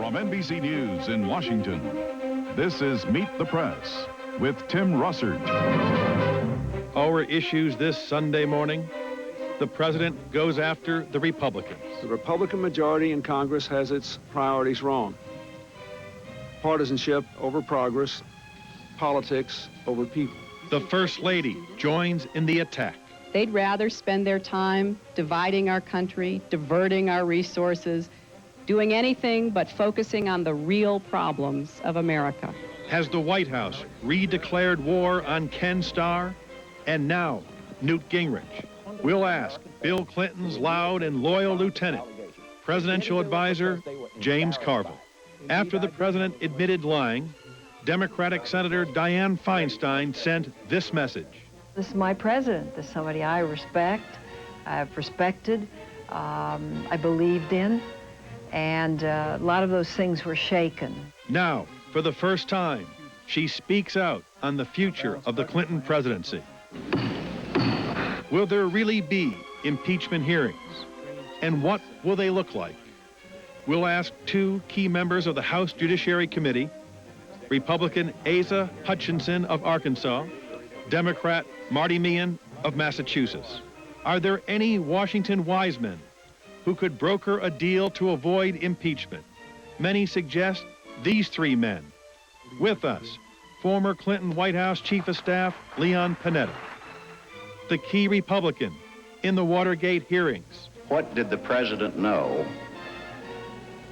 From NBC News in Washington, this is Meet the Press with Tim Russert. Our issues this Sunday morning: the president goes after the Republicans. The Republican majority in Congress has its priorities wrong. Partisanship over progress, politics over people. The First Lady joins in the attack. They'd rather spend their time dividing our country, diverting our resources, doing anything but focusing on the real problems of America. Has the White House redeclared war on Ken Starr? And now, Newt Gingrich. We'll ask Bill Clinton's loud and loyal lieutenant, presidential advisor James Carville. After the president admitted lying, Democratic Senator Dianne Feinstein sent this message. This is my president. This is somebody I respect, I've respected, I believed in, and a lot of those things were shaken. Now, for the first time, she speaks out on the future of the Clinton presidency. Will there really be impeachment hearings? And what will they look like? We'll ask two key members of the House Judiciary Committee, Republican Asa Hutchinson of Arkansas, Democrat Marty Meehan of Massachusetts. Are there any Washington wise men who could broker a deal to avoid impeachment? Many suggest these three men. With us, former Clinton White House Chief of Staff Leon Panetta, the key Republican in the Watergate hearings. What did the president know,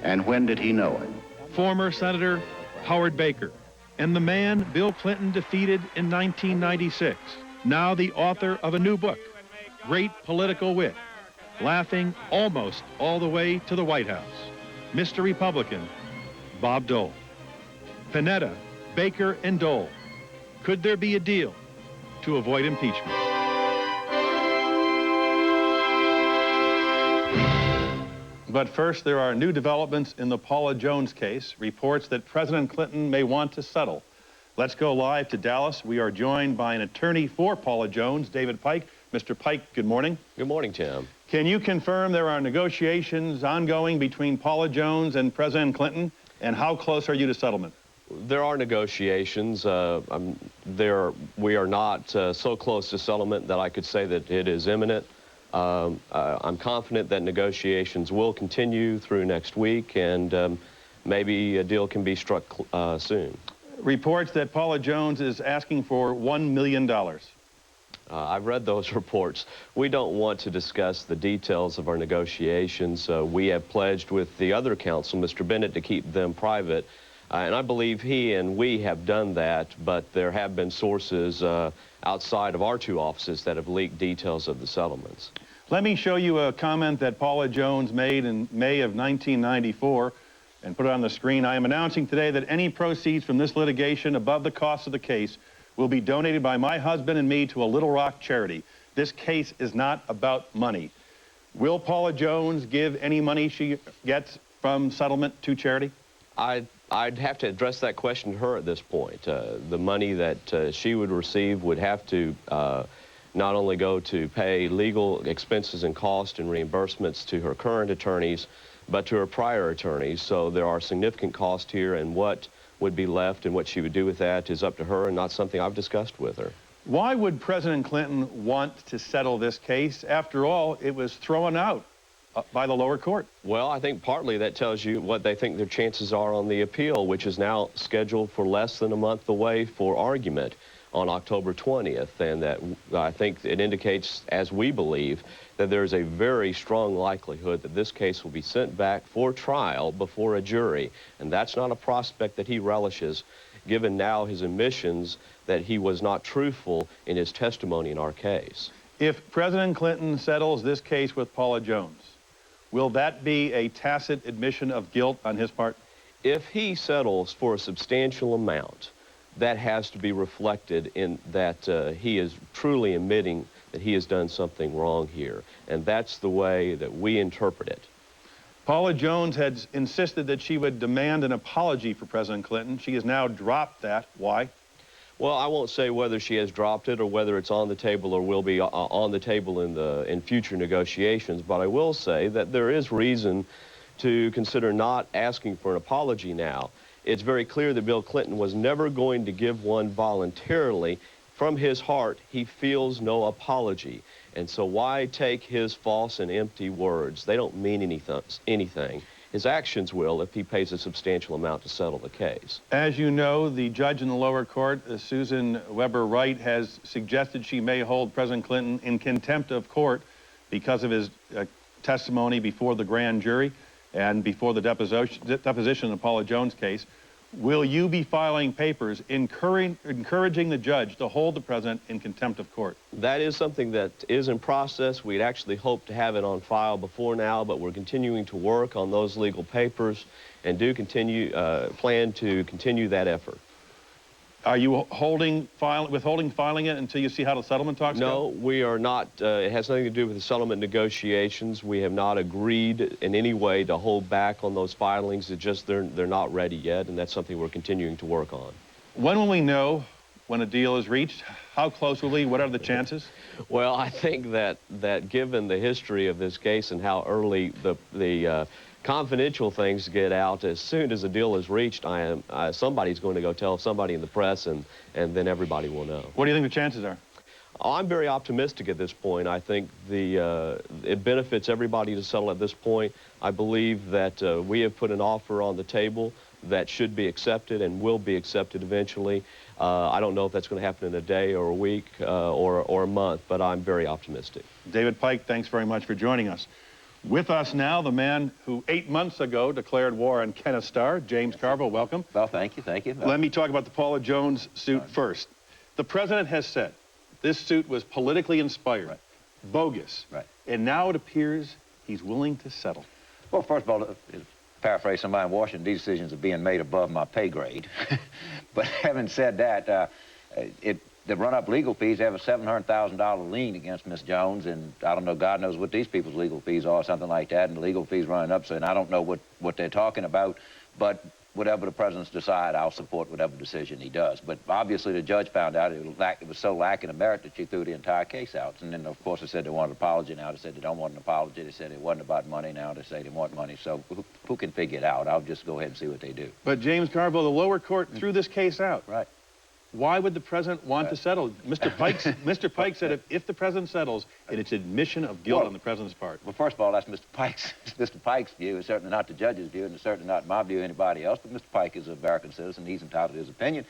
and when did he know it? Former Senator Howard Baker, and the man Bill Clinton defeated in 1996, now the author of a new book, Great Political Wit, laughing almost all the way to the White House, Mr. Republican, Bob Dole. Panetta, Baker, and Dole, could there be a deal to avoid impeachment? But first, there are new developments in the Paula Jones case, reports that President Clinton may want to settle. Let's go live to Dallas. We are joined by an attorney for Paula Jones, David Pike. Mr. Pike, good morning. Good morning, Tim. Can you confirm there are negotiations ongoing between Paula Jones and President Clinton? And how close are you to settlement? There are negotiations. We are not so close to settlement that I could say that it is imminent. I'm confident that negotiations will continue through next week, and maybe a deal can be struck soon. Reports that Paula Jones is asking for $1 million. I've read those reports. We don't want to discuss the details of our negotiations. We have pledged with the other counsel, Mr. Bennett, to keep them private. And I believe he and we have done that, but there have been sources outside of our two offices that have leaked details of the settlements. Let me show you a comment that Paula Jones made in May of 1994 and put it on the screen. I am announcing today that any proceeds from this litigation above the cost of the case will be donated by my husband and me to a Little Rock charity. This case is not about money. Will Paula Jones give any money she gets from settlement to charity? I'd have to address that question to her at this point. The money that she would receive would have to not only go to pay legal expenses and costs and reimbursements to her current attorneys, but to her prior attorneys. So there are significant costs here, and what would be left and what she would do with that is up to her and not something I've discussed with her. Why would President Clinton want to settle this case? After all, it was thrown out by the lower court. Well, I think partly that tells you what they think their chances are on the appeal, which is now scheduled for less than a month away for argument on October 20th. And that I think it indicates, as we believe, that there's a very strong likelihood that this case will be sent back for trial before a jury. And that's not a prospect that he relishes, given now his admissions that he was not truthful in his testimony in our case. If President Clinton settles this case with Paula Jones, will that be a tacit admission of guilt on his part? If he settles for a substantial amount, that has to be reflected in that he is truly admitting that he has done something wrong here. And that's the way that we interpret it. Paula Jones had insisted that she would demand an apology for President Clinton. She has now dropped that. Why? Well, I won't say whether she has dropped it or whether it's on the table or will be on the table in future negotiations, but I will say that there is reason to consider not asking for an apology now. It's very clear that Bill Clinton was never going to give one voluntarily. From his heart, he feels no apology. And so why take his false and empty words? They don't mean anything. His actions will if he pays a substantial amount to settle the case. As you know, the judge in the lower court, Susan Weber Wright, has suggested she may hold President Clinton in contempt of court because of his testimony before the grand jury and before the deposition in the Paula Jones case. Will you be filing papers encouraging the judge to hold the president in contempt of court? That is something that is in process. We'd actually hoped to have it on file before now, but we're continuing to work on those legal papers and do plan to continue that effort. Are you withholding filing it until you see how the settlement talks go? No, we are not. It has nothing to do with the settlement negotiations. We have not agreed in any way to hold back on those filings. It's just they're not ready yet, and that's something we're continuing to work on. When will we know when a deal is reached? How close will we? What are the chances? Well, I think that given the history of this case and how early the confidential things get out, as soon as a deal is reached, somebody's going to go tell somebody in the press, and then everybody will know. What do you think the chances are? I'm very optimistic at this point. I think it benefits everybody to settle at this point. I believe that we have put an offer on the table that should be accepted and will be accepted eventually. I don't know if that's going to happen in a day or a week or a month, but I'm very optimistic. David Pike, thanks very much for joining us. With us now, the man who 8 months ago declared war on Kenneth Starr, James Carville, welcome. Well, thank you, thank you. Let me talk about the Paula Jones suit first. The president has said this suit was politically inspired, bogus, and now it appears he's willing to settle. Well, first of all, to paraphrase somebody in Washington, these decisions are being made above my pay grade. But having said that, the run-up legal fees have a $700,000 lien against Miss Jones, and I don't know, God knows what these people's legal fees are, something like that, and the legal fees running up, so and I don't know what they're talking about, but whatever the president's decide, I'll support whatever decision he does. But obviously the judge found out it was so lacking of merit that she threw the entire case out. And then, of course, they said they wanted an apology. Now they said they don't want an apology. They said it wasn't about money. Now they say they want money. So who can figure it out? I'll just go ahead and see what they do. But James Carville, the lower court threw this case out. Right. Why would the president want to settle? Mr. Pike said if the president settles, it's admission of guilt on the president's part. Well, first of all, that's Mr. Pike's view. It's certainly not the judge's view, and it's certainly not my view or anybody else. But Mr. Pike is an American citizen. He's entitled to his opinion.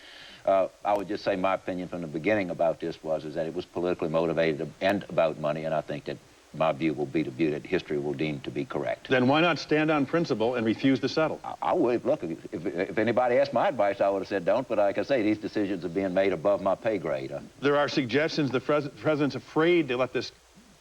I would just say my opinion from the beginning about this was that it was politically motivated and about money, and I think that my view will be the view that history will deem to be correct. Then why not stand on principle and refuse to settle? I would. Look, if anybody asked my advice, I would have said don't, but like I say, these decisions are being made above my pay grade. There are suggestions the president's afraid to let this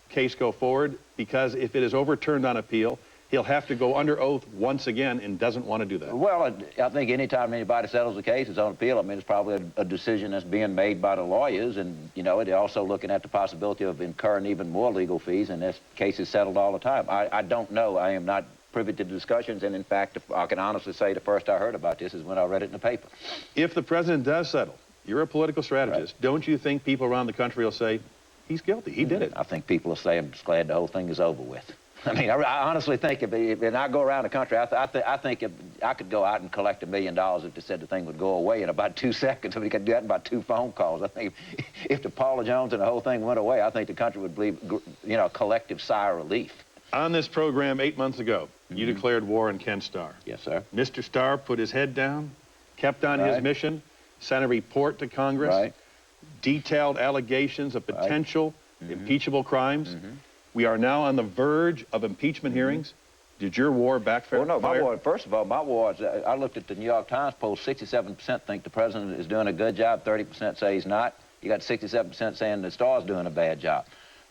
case go forward because if it is overturned on appeal, he'll have to go under oath once again and doesn't want to do that. Well, I think anytime anybody settles a case, it's on appeal. I mean, it's probably a decision that's being made by the lawyers, and, you know, they're also looking at the possibility of incurring even more legal fees, and this case is settled all the time. I don't know. I am not privy to the discussions, and in fact, I can honestly say the first I heard about this is when I read it in the paper. If the president does settle, you're a political strategist, don't you think people around the country will say, he's guilty, he did it? I think people will say, I'm just glad the whole thing is over with. I mean, I honestly think if I go around the country, I think if I could go out and collect $1 million if they said the thing would go away in about 2 seconds. I mean, you could do that in about 2 phone calls. I think if the Paula Jones and the whole thing went away, I think the country would believe, you know, a collective sigh of relief. On this program 8 months ago, you declared war on Ken Starr. Yes, sir. Mr. Starr put his head down, kept on his mission, sent a report to Congress, detailed allegations of potential impeachable crimes. We are now on the verge of impeachment hearings. Did your war backfire? Well, no, my war, first of all, my war is, I looked at the New York Times poll, 67% think the president is doing a good job, 30% say he's not. You got 67% saying the Starr's doing a bad job.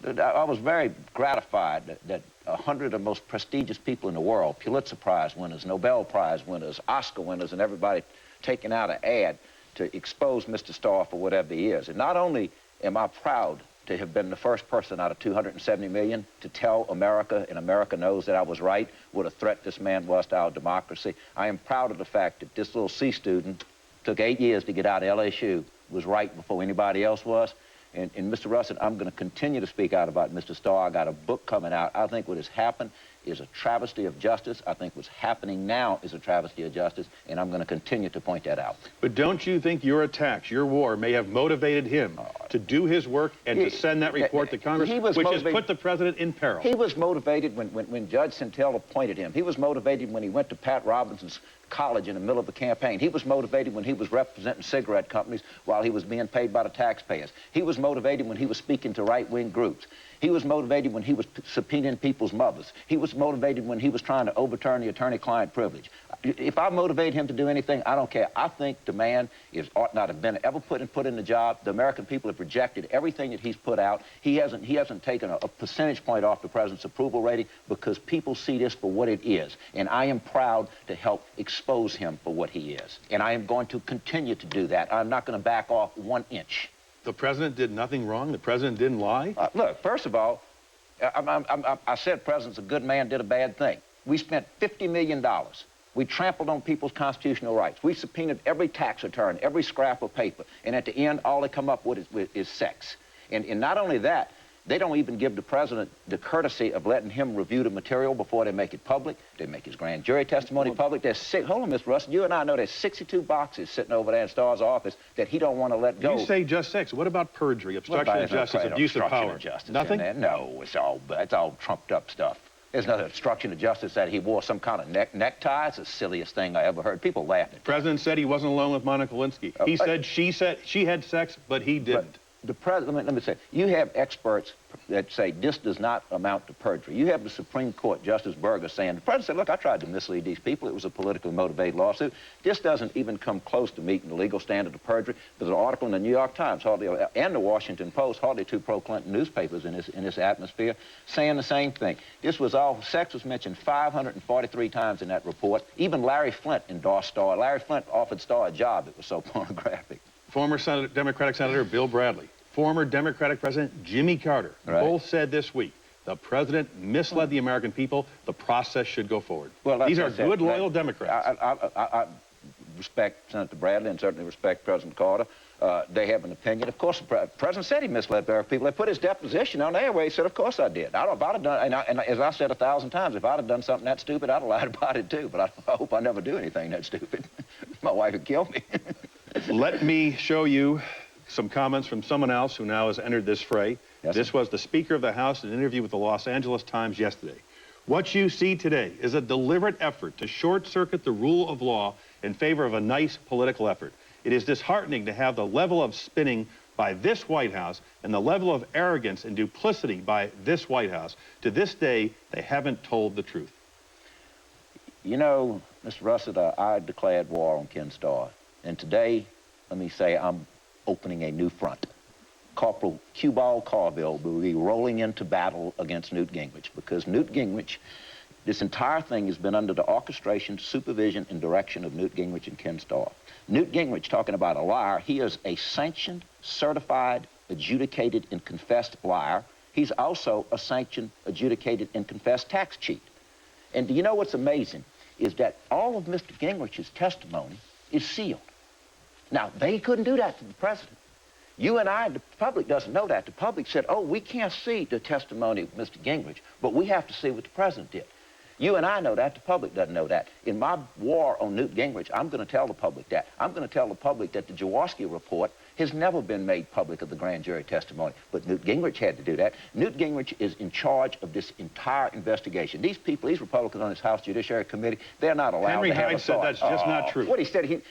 I was very gratified that 100 of the most prestigious people in the world, Pulitzer Prize winners, Nobel Prize winners, Oscar winners, and everybody taking out an ad to expose Mr. Starr for whatever he is. And not only am I proud to have been the first person out of 270 million to tell America, and America knows that I was right, what a threat this man was to our democracy. I am proud of the fact that this little C student took 8 years to get out of LSU, was right before anybody else was. And Mr. Russell, I'm going to continue to speak out about Mr. Starr. I got a book coming out. I think what has happened is a travesty of justice. I think what's happening now is a travesty of justice, and I'm going to continue to point that out. But don't you think your attacks, your war, may have motivated him to do his work and to send that report to Congress, which has put the president in peril? He was motivated when Judge Santel appointed him. He was motivated when he went to Pat Robinson's college in the middle of the campaign. He was motivated when he was representing cigarette companies while he was being paid by the taxpayers. He was motivated when he was speaking to right-wing groups. He was motivated when he was subpoenaing people's mothers. He was motivated when he was trying to overturn the attorney-client privilege. If I motivate him to do anything, I don't care. I think the man ought not have been ever put in the job. The American people have rejected everything that he's put out. He hasn't taken a percentage point off the president's approval rating because people see this for what it is. And I am proud to help expose him for what he is. And I am going to continue to do that. I'm not going to back off 1 inch. The president did nothing wrong? The president didn't lie? Look, first of all, I said the president's a good man, did a bad thing. We spent $50 million. We trampled on people's constitutional rights. We subpoenaed every tax return, every scrap of paper. And at the end, all they come up with is sex. And not only that, they don't even give the president the courtesy of letting him review the material before they make it public. They make his grand jury testimony public. Hold on, Mr. Russell, you and I know there's 62 boxes sitting over there in Starr's office that he don't want to let go. You say just sex. What about perjury, obstruction of justice, abuse of power? Nothing? No, it's all trumped up stuff. There's no obstruction of justice that he wore some kind of necktie. It's the silliest thing I ever heard. People laughed at it. The president said he wasn't alone with Monica Lewinsky. He said she had sex, but he didn't. The president, let me say, you have experts that say this does not amount to perjury. You have the Supreme Court, Justice Berger, saying, the president said, look, I tried to mislead these people. It was a politically motivated lawsuit. This doesn't even come close to meeting the legal standard of perjury. There's an article in the New York Times and the Washington Post, hardly two pro-Clinton newspapers in this atmosphere, saying the same thing. Sex was mentioned 543 times in that report. Even Larry Flint endorsed Starr. Larry Flint offered Starr a job. It was so pornographic. Former Democratic Senator Bill Bradley, former Democratic President Jimmy Carter, both said this week, the president misled the American people. The process should go forward. Well, these are good, loyal Democrats. I respect Senator Bradley and certainly respect President Carter. They have an opinion. Of course, the president said he misled the American people. They put his deposition on there where he said, of course I did. If I'd have done, and as I said 1,000 times, if I'd have done something that stupid, I'd have lied about it too. But I hope I never do anything that stupid. My wife would kill me. Let me show you some comments from someone else who now has entered this fray. Yes, this was the Speaker of the House in an interview with the Los Angeles Times yesterday. What you see today is a deliberate effort to short-circuit the rule of law in favor of a nice political effort. It is disheartening to have the level of spinning by this White House and the level of arrogance and duplicity by this White House. To this day, they haven't told the truth. You know, Mr. Russell, I declared war on Ken Starr. And today, let me say, I'm opening a new front. Corporal Q-Ball Carville will be rolling into battle against Newt Gingrich because Newt Gingrich, this entire thing has been under the orchestration, supervision, and direction of Newt Gingrich and Ken Starr. Newt Gingrich, talking about a liar, he is a sanctioned, certified, adjudicated, and confessed liar. He's also a sanctioned, adjudicated, and confessed tax cheat. And do you know what's amazing is that all of Mr. Gingrich's testimony is sealed. Now, they couldn't do that to the president. You and I, the public doesn't know that. The public said, oh, we can't see the testimony of Mr. Gingrich, but we have to see what the president did. You and I know that. The public doesn't know that. In my war on Newt Gingrich, I'm going to tell the public that. I'm going to tell the public that the Jaworski report has never been made public of the grand jury testimony. But Newt Gingrich had to do that. Newt Gingrich is in charge of this entire investigation. These people, these Republicans on this House Judiciary Committee, they're not allowed to have a thought. Henry Hyde said that's just not true. What he said,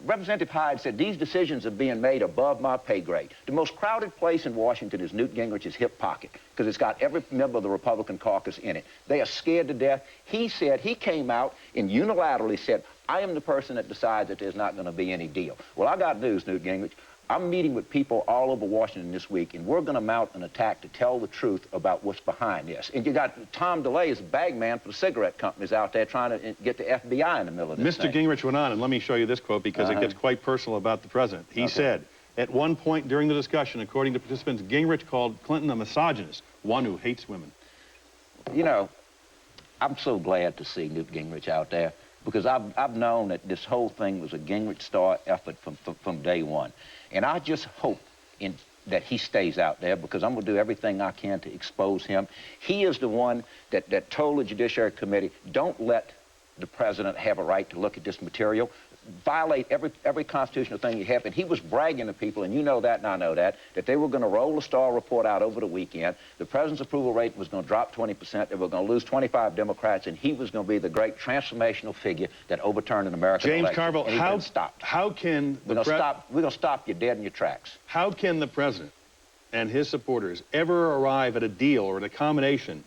Representative Hyde said, these decisions are being made above my pay grade. The most crowded place in Washington is Newt Gingrich's hip pocket because it's got every member of the Republican caucus in it. They are scared to death. He said, he came out and unilaterally said, I am the person that decides that there's not going to be any deal. Well, I got news, Newt Gingrich. I'm meeting with people all over Washington this week, and we're going to mount an attack to tell the truth about what's behind this. And you got Tom DeLay as a bag man for the cigarette companies out there trying to get the FBI in the middle of this Mr. Gingrich went on, and let me show you this quote because it gets quite personal about the president. He said, at one point during the discussion, according to participants, Gingrich called Clinton a misogynist, one who hates women. You know, I'm so glad to see Newt Gingrich out there because I've known that this whole thing was a Gingrich-Starr effort from day one. And I just hope in that he stays out there, because I'm going to do everything I can to expose him. He is the one that told the Judiciary Committee, don't let the president have a right to look at this material. Violate every constitutional thing you have. And he was bragging to people, and you know that and I know that they were going to roll the Starr report out over the weekend. The president's approval rate was going to drop 20%. They were going to lose 25 Democrats, and he was going to be the great transformational figure that overturned an American election. James Carville, how can we're going to stop you dead in your tracks. How can the president and his supporters ever arrive at a deal or an accommodation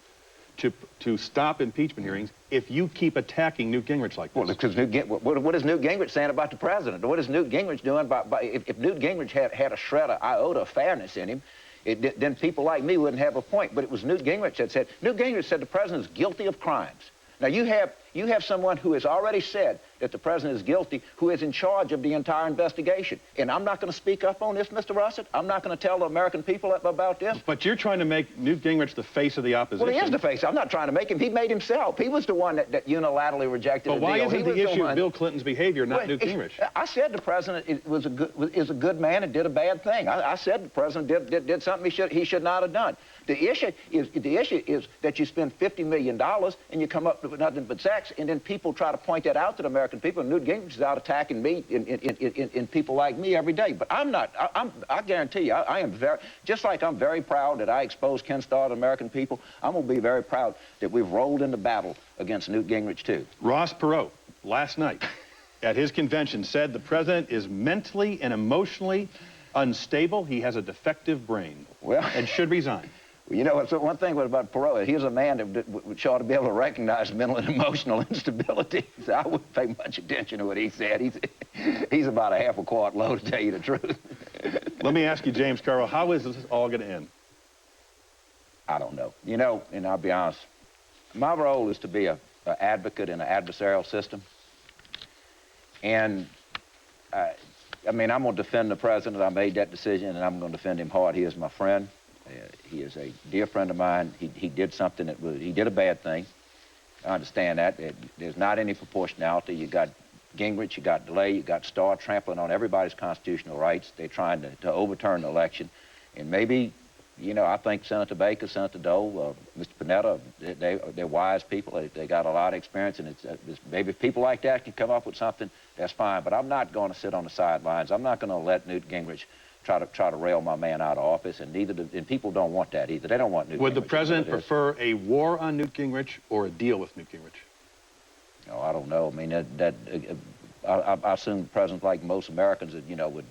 to stop impeachment hearings if you keep attacking Newt Gingrich like this? Well, because what is Newt Gingrich saying about the president? What is Newt Gingrich doing if Newt Gingrich had a shred of iota of fairness in him, then people like me wouldn't have a point. But it was Newt Gingrich that said, Newt Gingrich said the president is guilty of crimes. Now, you have someone who has already said that the president is guilty, who is in charge of the entire investigation. And I'm not going to speak up on this, Mr. Russett. I'm not going to tell the American people about this. But you're trying to make Newt Gingrich the face of the opposition. Well, he is the face. I'm not trying to make him. He made himself. He was the one that unilaterally rejected the deal. But why isn't the issue one... Bill Clinton's behavior, not Newt Gingrich? I said the president is a good man and did a bad thing. I said the president did something he should not have done. The issue is that you spend $50 million and you come up with nothing but sex, and then people try to point that out to the American people. And Newt Gingrich is out attacking me and people like me every day. But I'm not. I guarantee you, I am just like I'm very proud that I exposed Ken Starr to the American people. I'm going to be very proud that we've rolled into battle against Newt Gingrich too. Ross Perot last night at his convention said the president is mentally and emotionally unstable. He has a defective brain. Well, and should resign. You know, so one thing about Perot, he was a man that ought to be able to recognize mental and emotional instability. So I wouldn't pay much attention to what he said. He's about a half a quart low, to tell you the truth. Let me ask you, James Carville, how is this all going to end? I don't know. You know, and I'll be honest, my role is to be an advocate in an adversarial system. And, I mean, I'm going to defend the president. I made that decision, and I'm going to defend him hard. He is my friend. He is a dear friend of mine. He did something he did a bad thing. I understand that. There's not any proportionality. You got Gingrich, you got DeLay, you got Starr trampling on everybody's constitutional rights. They're trying to overturn the election. And maybe, you know, I think Senator Baker, Senator Dole, Mr. Panetta, they're wise people. They got a lot of experience, and maybe if people like that can come up with something, that's fine. But I'm not going to sit on the sidelines. I'm not going to let Newt Gingrich try to rail my man out of office, and people don't want that either. They don't want Newt Gingrich. Would the president prefer a war on Newt Gingrich or a deal with Newt Gingrich? No, I don't know. I mean, I assume the president, like most Americans, that, you know,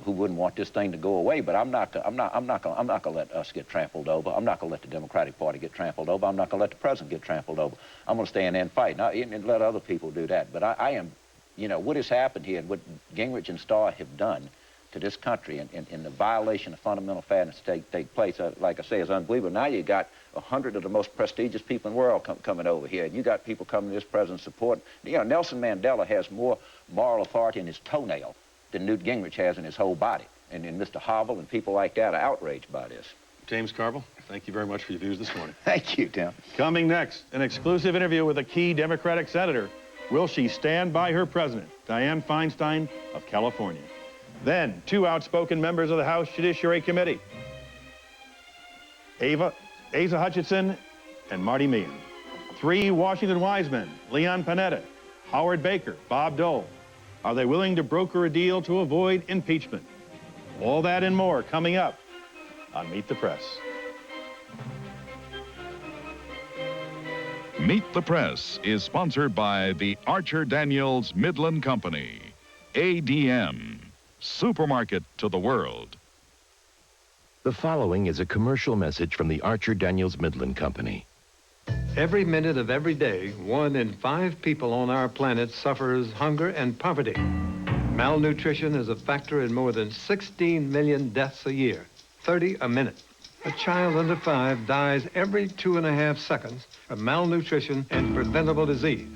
who wouldn't want this thing to go away. But I'm not going to let us get trampled over. I'm not going to let the Democratic Party get trampled over. I'm not going to let the president get trampled over. I'm going to stand there and fight, and let other people do that. But I am, you know, what has happened here, and what Gingrich and Starr have done to this country, and the violation of fundamental fairness take place, like I say, is unbelievable. Now you got 100 of the most prestigious people in the world coming over here, and you got people coming to this president's support. You know, Nelson Mandela has more moral authority in his toenail than Newt Gingrich has in his whole body. And Mr. Hobble and people like that are outraged by this. James Carville, thank you very much for your views this morning. Thank you, Tim. Coming next, an exclusive interview with a key Democratic senator. Will she stand by her president, Dianne Feinstein of California? Then, two outspoken members of the House Judiciary Committee, Asa Hutchinson and Marty Meehan. Three Washington wise men, Leon Panetta, Howard Baker, Bob Dole. Are they willing to broker a deal to avoid impeachment? All that and more coming up on Meet the Press. Meet the Press is sponsored by the Archer Daniels Midland Company, ADM. Supermarket to the world. The following is a commercial message from the Archer Daniels Midland Company. Every minute of every day, 1 in 5 people on our planet suffers hunger and poverty. Malnutrition is a factor in more than 16 million deaths a year, 30 a minute. A child under 5 dies every 2.5 seconds from malnutrition and preventable disease.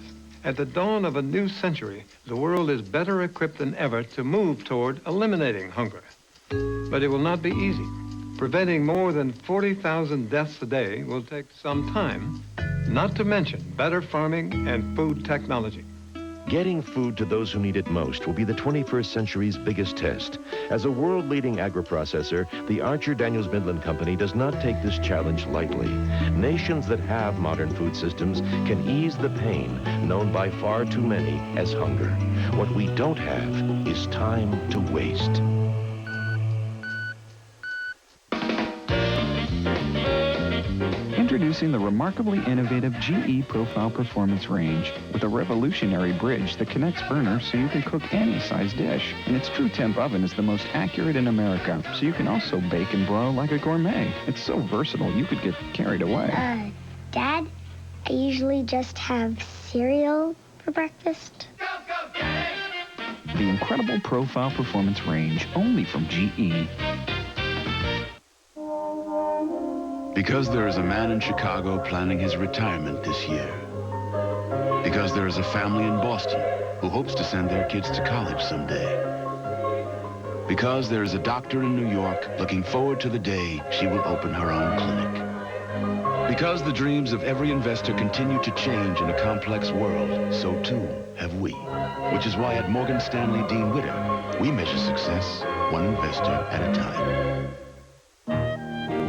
At the dawn of a new century, the world is better equipped than ever to move toward eliminating hunger. But it will not be easy. Preventing more than 40,000 deaths a day will take some time, not to mention better farming and food technology. Getting food to those who need it most will be the 21st century's biggest test. As a world-leading agri-processor, the Archer Daniels Midland Company does not take this challenge lightly. Nations that have modern food systems can ease the pain known by far too many as hunger. What we don't have is time to waste. Introducing the remarkably innovative GE Profile Performance range with a revolutionary bridge that connects burners so you can cook any size dish. And its true temp oven is the most accurate in America, so you can also bake and broil like a gourmet. It's so versatile you could get carried away. Dad, I usually just have cereal for breakfast. The incredible Profile Performance range, only from GE. Because there is a man in Chicago planning his retirement this year. Because there is a family in Boston who hopes to send their kids to college someday. Because there is a doctor in New York looking forward to the day she will open her own clinic. Because the dreams of every investor continue to change in a complex world, so too have we. Which is why at Morgan Stanley Dean Witter, we measure success one investor at a time.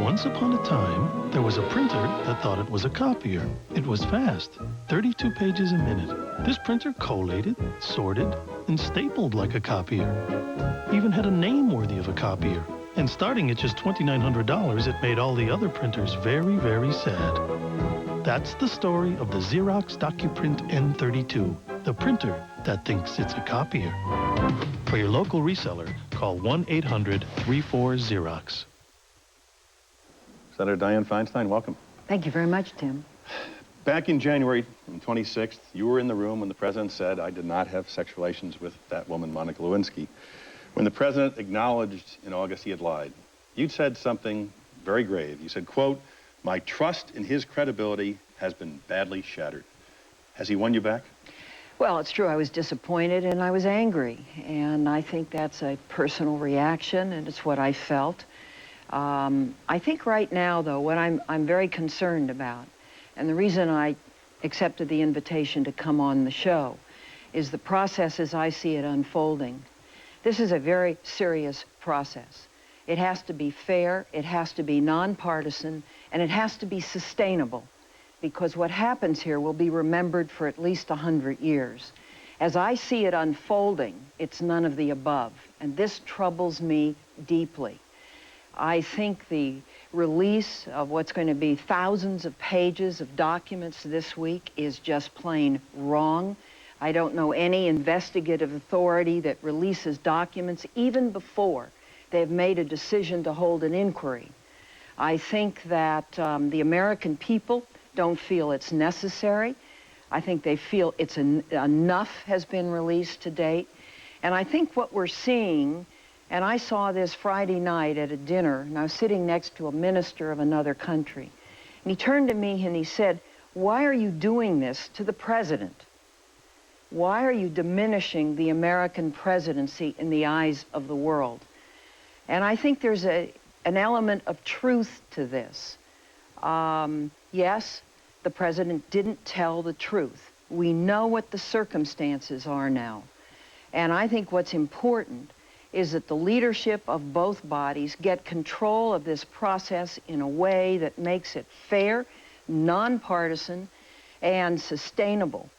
Once upon a time, there was a printer that thought it was a copier. It was fast, 32 pages a minute. This printer collated, sorted, and stapled like a copier. Even had a name worthy of a copier. And starting at just $2,900, it made all the other printers very, very sad. That's the story of the Xerox DocuPrint N32, the printer that thinks it's a copier. For your local reseller, call 1-800-34-XEROX. Senator Dianne Feinstein, welcome. Thank you very much, Tim. Back in January 26th, you were in the room when the president said, "I did not have sexual relations with that woman, Monica Lewinsky." When the president acknowledged in August he had lied, you'd said something very grave. You said, quote, "My trust in his credibility has been badly shattered." Has he won you back? Well, it's true. I was disappointed and I was angry. And I think that's a personal reaction, and it's what I felt. I think right now, though, what I'm very concerned about, and the reason I accepted the invitation to come on the show, is the process as I see it unfolding. This is a very serious process. It has to be fair, it has to be nonpartisan, and it has to be sustainable, because what happens here will be remembered for at least 100 years. As I see it unfolding, it's none of the above, and this troubles me deeply. I think the release of what's going to be thousands of pages of documents this week is just plain wrong. I don't know any investigative authority that releases documents even before they've made a decision to hold an inquiry. I think that the American people don't feel it's necessary. I think they feel it's enough has been released to date. And I think what we're seeing, and I saw this Friday night at a dinner, and I was sitting next to a minister of another country. And he turned to me and he said, "Why are you doing this to the president? Why are you diminishing the American presidency in the eyes of the world?" And I think there's an element of truth to this. Yes, the president didn't tell the truth. We know what the circumstances are now. And I think what's important is that the leadership of both bodies get control of this process in a way that makes it fair, nonpartisan, and sustainable.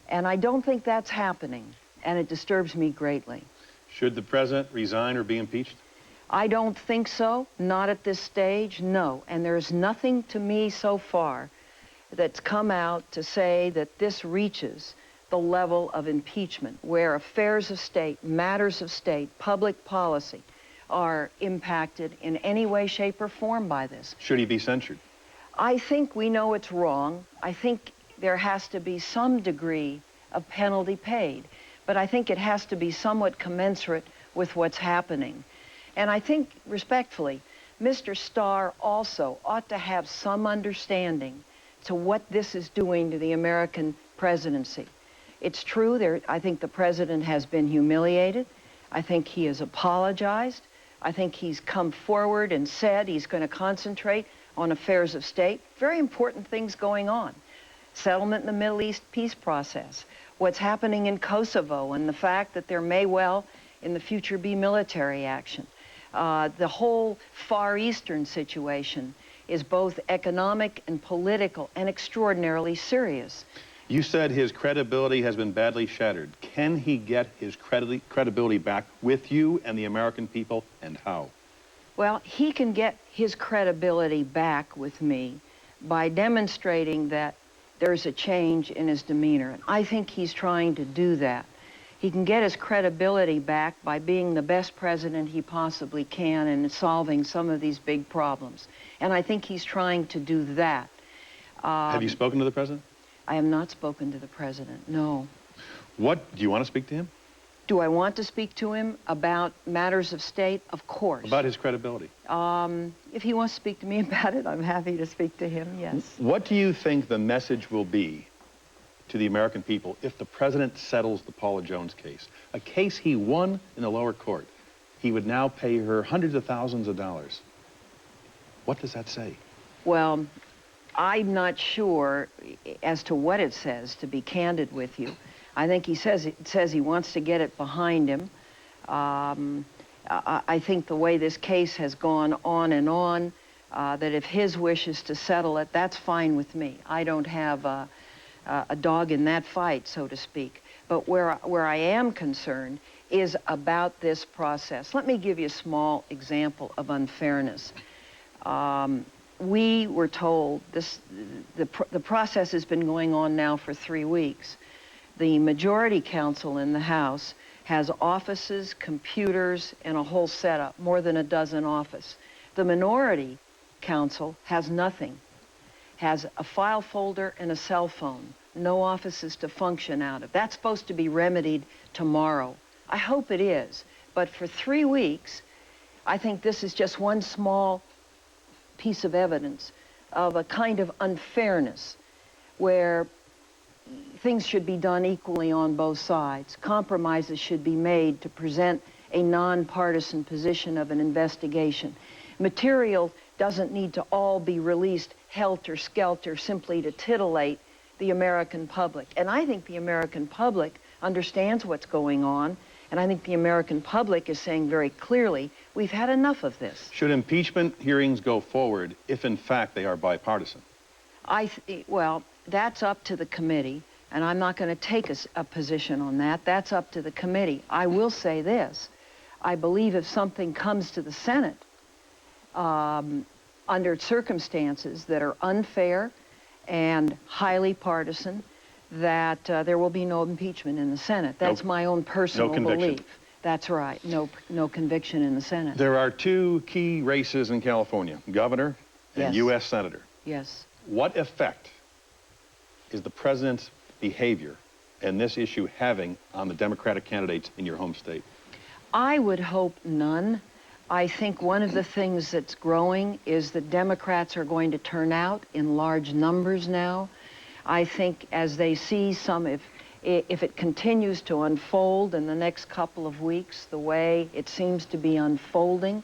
And I don't think that's happening, and it disturbs me greatly. Should the president resign or be impeached? I don't think so, not at this stage, no. And there's nothing to me so far that's come out to say that this reaches the level of impeachment, where affairs of state, matters of state, public policy are impacted in any way, shape, or form by this. Should he be censured? I think we know it's wrong. I think there has to be some degree of penalty paid, but I think it has to be somewhat commensurate with what's happening. And I think, respectfully, Mr. Starr also ought to have some understanding to what this is doing to the American presidency. It's true, I think the president has been humiliated. I think he has apologized. I think he's come forward and said he's going to concentrate on affairs of state. Very important things going on. settlement in the Middle East peace process, what's happening in Kosovo, and the fact that there may well in the future be military action. The whole Far Eastern situation is both economic and political and extraordinarily serious. You said his credibility has been badly shattered. Can he get his credibility back with you and the American people, and how? Well, he can get his credibility back with me by demonstrating that there's a change in his demeanor. And I think he's trying to do that. He can get his credibility back by being the best president he possibly can and solving some of these big problems. And I think he's trying to do that. Have you spoken to the president? I have not spoken to the president, no. Do you want to speak to him? Do I want to speak to him about matters of state? Of course. About his credibility? If he wants to speak to me about it, I'm happy to speak to him, yes. What do you think the message will be to the American people if the president settles the Paula Jones case? A case he won in the lower court. He would now pay her hundreds of thousands of dollars. What does that say? Well, I'm not sure as to what it says, to be candid with you. I think it says he wants to get it behind him. I think the way this case has gone on and on, that if his wish is to settle it, that's fine with me. I don't have a dog in that fight, so to speak. But where I am concerned is about this process. Let me give you a small example of unfairness. We were told the process has been going on now for 3 weeks. The majority council in the House has offices, computers, and a whole setup, more than a dozen offices. The minority council has nothing, has a file folder and a cell phone, no offices to function out of. That's supposed to be remedied tomorrow. I hope it is, but for 3 weeks, I think this is just one small piece of evidence of a kind of unfairness where things should be done equally on both sides. Compromises should be made to present a nonpartisan position of an investigation. Material doesn't need to all be released helter-skelter simply to titillate the American public. And I think the American public understands what's going on, and I think the American public is saying very clearly, we've had enough of this. Should impeachment hearings go forward if, in fact, they are bipartisan? Well, that's up to the committee, and I'm not going to take a position on that. That's up to the committee. I will say this. I believe if something comes to the Senate under circumstances that are unfair and highly partisan, that there will be no impeachment in the Senate. That's my own personal belief. That's right. No conviction in the Senate. There are 2 key races in California, governor and U.S. senator. Yes. What effect is the president's behavior and this issue having on the Democratic candidates in your home state? I would hope none. I think one of the things that's growing is that Democrats are going to turn out in large numbers now. I think as they see if it continues to unfold in the next couple of weeks, the way it seems to be unfolding,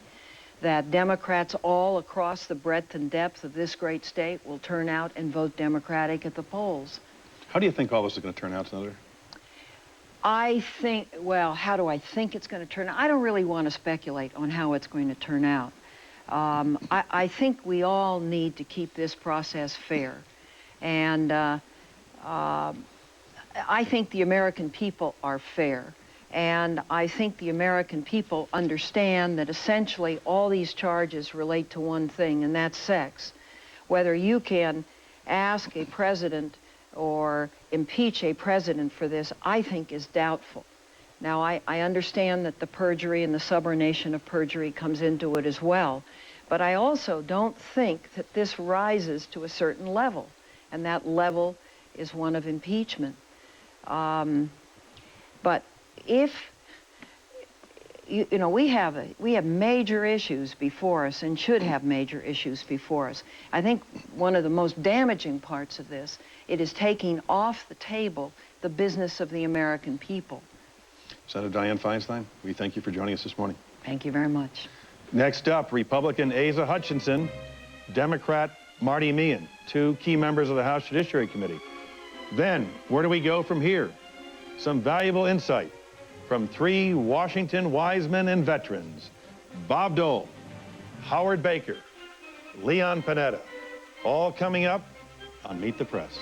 that Democrats all across the breadth and depth of this great state will turn out and vote Democratic at the polls. How do you think all this is going to turn out, Senator? I think, well, how do I think it's going to turn out? I don't really want to speculate on how it's going to turn out. I think we all need to keep this process fair. And I think the American people are fair. And I think the American people understand that essentially all these charges relate to one thing, and that's sex. Whether you can ask a president or impeach a president for this, I think is doubtful. Now, I understand that the perjury and the subordination of perjury comes into it as well, but I also don't think that this rises to a certain level, and that level is one of impeachment. But if, you know, we have major issues before us and should have major issues before us. I think one of the most damaging parts of this, it is taking off the table the business of the American people. Senator Dianne Feinstein, we thank you for joining us this morning. Thank you very much. Next up, Republican Asa Hutchinson, Democrat Marty Meehan, 2 key members of the House Judiciary Committee. Then, where do we go from here? Some valuable insight from three Washington wise men and veterans, Bob Dole, Howard Baker, Leon Panetta, all coming up on Meet the Press.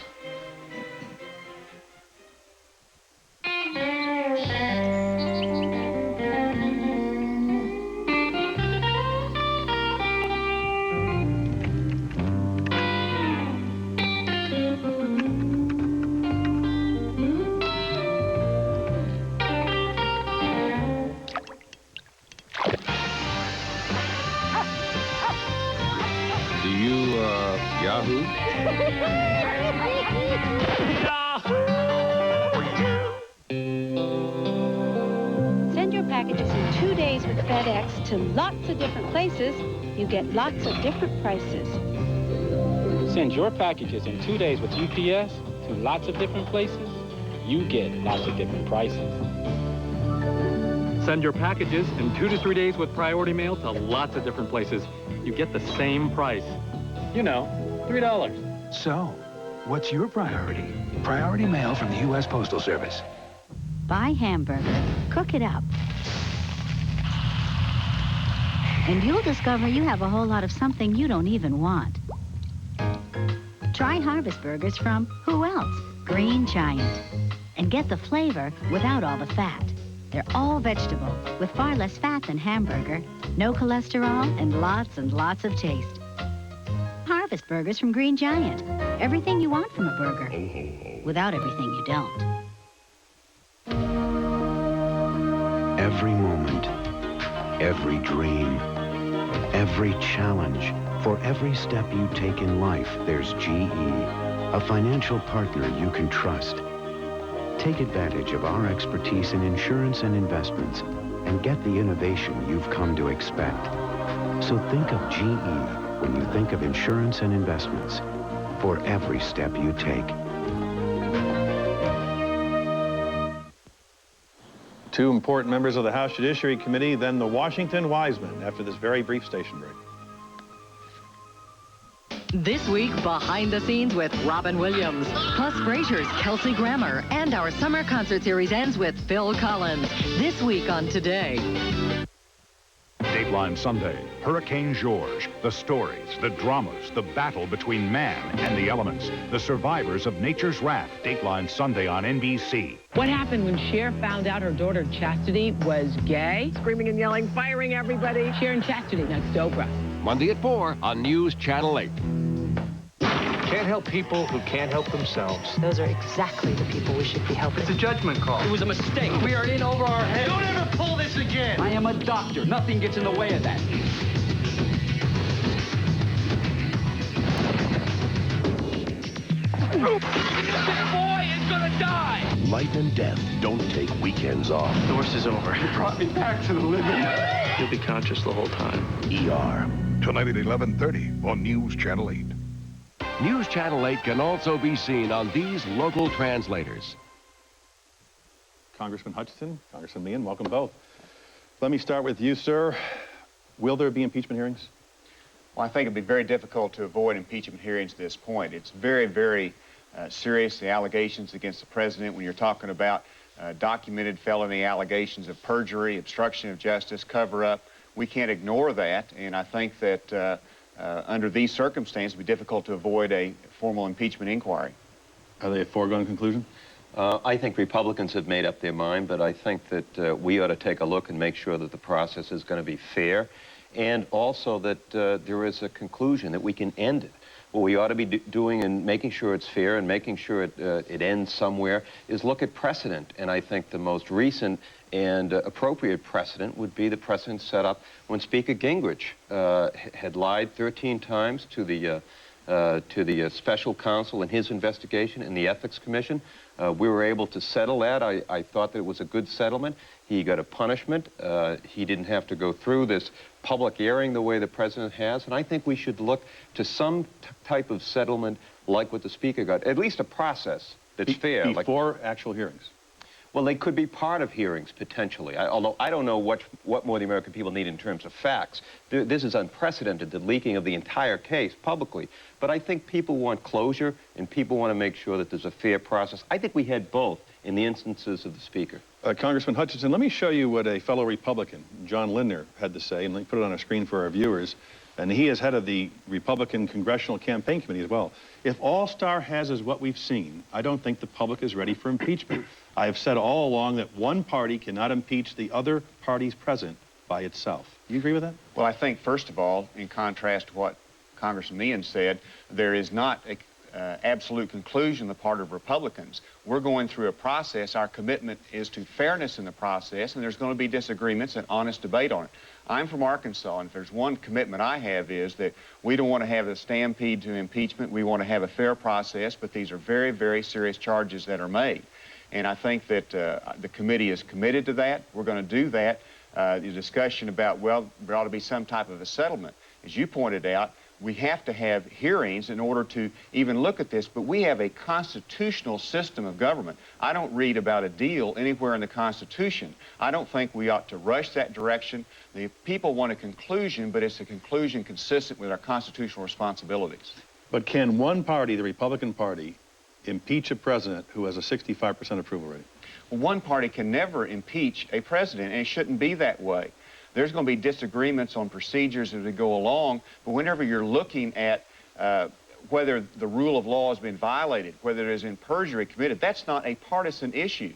Do you, Yahoo? Send your packages in 2 days with FedEx to lots of different places. You get lots of different prices. Send your packages in 2 days with UPS to lots of different places. You get lots of different prices. Send your packages in 2 to 3 days with priority mail to lots of different places. You get the same price. You know, $3. So, what's your priority? Priority mail from the U.S. Postal Service. Buy hamburger, cook it up. And you'll discover you have a whole lot of something you don't even want. Try Harvest Burgers from who else? Green Giant. And get the flavor without all the fat. They're all vegetable, with far less fat than hamburger, no cholesterol, and lots of taste. Harvest Burgers from Green Giant. Everything you want from a burger, without everything you don't. Every moment, every dream, every challenge, for every step you take in life, there's GE, a financial partner you can trust. Take advantage of our expertise in insurance and investments and get the innovation you've come to expect. So think of GE when you think of insurance and investments for every step you take. Two important members of the House Judiciary Committee, then the Washington wise men after this very brief station break. This week, behind the scenes with Robin Williams, plus Frasier's Kelsey Grammer, and our summer concert series ends with Phil Collins. This week on Today. Dateline Sunday, Hurricane George, the stories, the dramas, the battle between man and the elements, the survivors of nature's wrath. Dateline Sunday on NBC. What happened when Cher found out her daughter Chastity was gay? Screaming and yelling, firing everybody. Cher and Chastity next to Oprah. Monday at 4 on News Channel 8. Can't help people who can't help themselves. Those are exactly the people we should be helping. It's a judgment call. It was a mistake. We are in over our heads. Don't ever pull this again. I am a doctor. Nothing gets in the way of that. This boy is gonna die. Life and death don't take weekends off. The worst is over. You brought me back to the living. You'll be conscious the whole time. ER. Tonight at 11:30 on News Channel 8. News Channel 8 can also be seen on these local translators. Congressman Hutchinson, Congressman Meehan, welcome both. Let me start with you, sir. Will there be impeachment hearings? Well, I think it'd be very difficult to avoid impeachment hearings at this point. It's very, very serious, the allegations against the president when you're talking about documented felony allegations of perjury, obstruction of justice, cover-up. We can't ignore that, and I think that under these circumstances, it would be difficult to avoid a formal impeachment inquiry. Are they a foregone conclusion? I think Republicans have made up their mind, but I think that we ought to take a look and make sure that the process is going to be fair, and also that there is a conclusion, that we can end it. What we ought to be doing and making sure it's fair and making sure it ends somewhere is look at precedent. And I think the most recent and appropriate precedent would be the precedent set up when Speaker Gingrich had lied 13 times to the special counsel in his investigation in the Ethics Commission. We were able to settle that. I thought that it was a good settlement. He got a punishment. He didn't have to go through this public airing the way the president has. And I think we should look to some type of settlement like what the Speaker got, at least a process that's fair. Before actual hearings? Well, they could be part of hearings, potentially. Although I don't know what more the American people need in terms of facts. This is unprecedented, the leaking of the entire case publicly. But I think people want closure, and people want to make sure that there's a fair process. I think we had both in the instances of the Speaker. Congressman Hutchinson, let me show you what a fellow Republican, John Lindner, had to say, and let me put it on a screen for our viewers. And he is head of the Republican Congressional Campaign Committee as well. If all Starr has is what we've seen, I don't think the public is ready for impeachment. I have said all along that one party cannot impeach the other party's president by itself. Do you agree with that? Well, I think, first of all, in contrast to what Congressman Meehan said, there is not a absolute conclusion on the part of Republicans. We're going through a process. Our commitment is to fairness in the process, and there's going to be disagreements and honest debate on it. I'm from Arkansas, and if there's one commitment I have is that we don't want to have a stampede to impeachment. We want to have a fair process, but these are very, very serious charges that are made. And I think that the committee is committed to that. We're going to do that. The discussion about, well, there ought to be some type of a settlement. As you pointed out, we have to have hearings in order to even look at this, but we have a constitutional system of government. I don't read about a deal anywhere in the Constitution. I don't think we ought to rush that direction. The people want a conclusion, but it's a conclusion consistent with our constitutional responsibilities. But can one party, the Republican Party, impeach a president who has a 65% approval rating? Well, one party can never impeach a president, and it shouldn't be that way. There's going to be disagreements on procedures as we go along, but whenever you're looking at whether the rule of law has been violated, whether there's been perjury committed, that's not a partisan issue.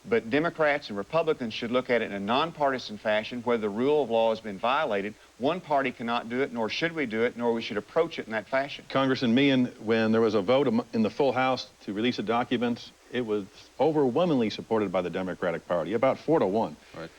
But Democrats and Republicans should look at it in a nonpartisan fashion. Whether the rule of law has been violated, one party cannot do it, nor should we do it, nor we should approach it in that fashion. Congressman Meehan, when there was a vote in the full House to release the documents, it was overwhelmingly supported by the Democratic Party, about 4-1. Right.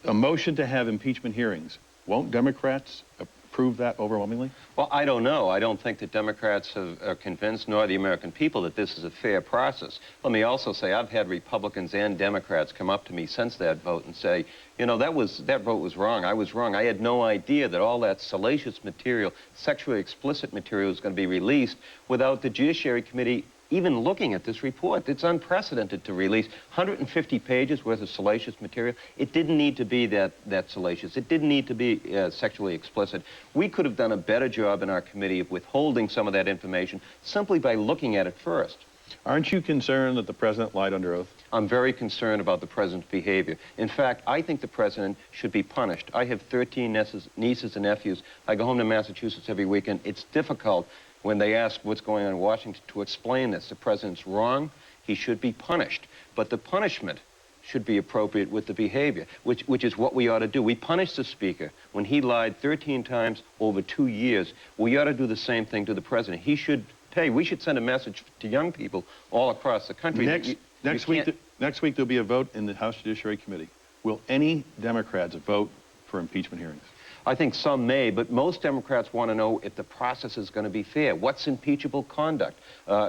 A motion to have impeachment hearings. Won't Democrats approve that overwhelmingly? Well, I don't know. I don't think that Democrats are convinced, nor the American people, that this is a fair process. Let me also say I've had Republicans and Democrats come up to me since that vote and say, you know, that vote was wrong. I was wrong. I had no idea that all that salacious material, sexually explicit material, was going to be released without the Judiciary Committee even looking at this report. It's unprecedented to release 150 pages worth of salacious material. It didn't need to be that salacious. It didn't need to be sexually explicit. We could have done a better job in our committee of withholding some of that information simply by looking at it first. Aren't you concerned that the president lied under oath? I'm very concerned about the president's behavior. In fact, I think the president should be punished. I have 13 nieces and nephews. I go home to Massachusetts every weekend. It's difficult when they ask what's going on in Washington to explain this. The president's wrong. He should be punished. But the punishment should be appropriate with the behavior, which is what we ought to do. We punish the Speaker when he lied 13 times over 2 years. We ought to do the same thing to the president. He should pay. We should send a message to young people all across the country. Next week there'll be a vote in the House Judiciary Committee. Will any Democrats vote for impeachment hearings? I think some may, but most Democrats want to know if the process is going to be fair. What's impeachable conduct?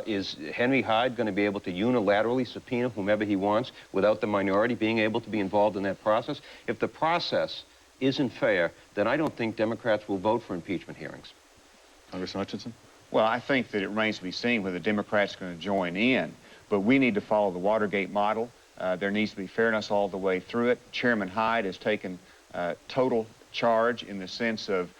Is Henry Hyde going to be able to unilaterally subpoena whomever he wants without the minority being able to be involved in that process? If the process isn't fair, then I don't think Democrats will vote for impeachment hearings. Congressman Hutchinson? Well, I think that it remains to be seen whether the Democrats are going to join in, but we need to follow the Watergate model. There needs to be fairness all the way through it. Chairman Hyde has taken total charge in the sense of